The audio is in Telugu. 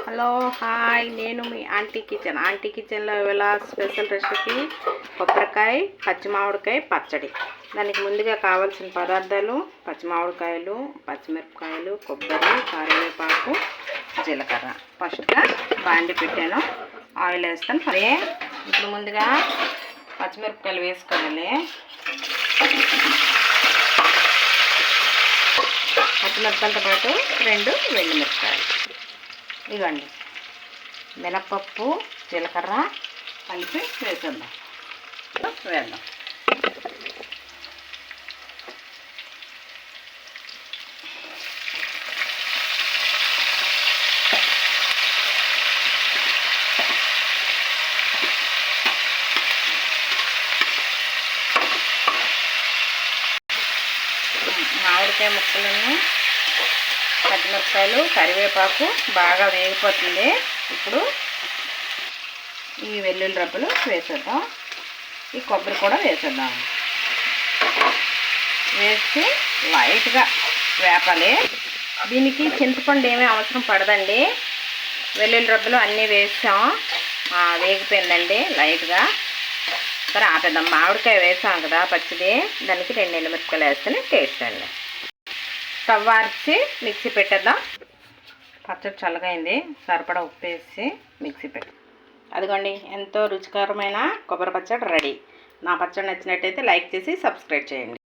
హలో హాయ్, నేను మీ ఆంటీ కిచెన్లో ఇవాళ స్పెషల్ రెసిపీ కొబ్బరికాయ పచ్చి మామిడికాయ పచ్చడి. దానికి ముందుగా కావాల్సిన పదార్థాలు పచ్చి మామిడికాయలు, పచ్చిమిరపకాయలు, కొబ్బరి, కరివేపాకు, జీలకర్ర. ఫస్ట్గా బాండి పెట్టాను, ఆయిల్ వేస్తాను. సరే, ఇప్పుడు ముందుగా పచ్చిమిరపకాయలు వేసుకోవాలి. పచ్చిమిరపకాయలతో పాటు 2 వెల్లుమిరపకాయలు. ఇవ్వండి, మినపప్పు, జీలకర్ర కలిపి వేద్దాం. మామిడికాయ ముక్కలను, పచ్చిమిరపకాయలు, కరివేపాకు బాగా వేగిపోతుంది. ఇప్పుడు ఈ వెల్లుల్లి రబ్బలు వేసేద్దాం. ఈ కొబ్బరి కూడా వేసేద్దాం. వేసి లైట్గా వేపాలి. దీనికి చింతపండు ఏమీ అవసరం పడదండి. వెల్లుల్లి రబ్బలు అన్నీ వేసాం, వేగిపోయిందండి లైట్గా. సరే ఆపేద్దాం. మామిడికాయ వేసాం కదా పచ్చిది, దానికి 2 ఎండుమిరపకాయలు వేస్తేనే టేస్ట్ అండి. స్టవ్ ఆర్చి మిక్సీ పెట్టేద్దాం. పచ్చడి చల్లగైంది, సరిపడా ఉప్పు వేసి మిక్సీ పెట్టి. అదిగోండి, ఎంతో రుచికరమైన కొబ్బరి పచ్చడి రెడీ. నా పచ్చడి నచ్చినట్టయితే లైక్ చేసి సబ్స్క్రైబ్ చేయండి.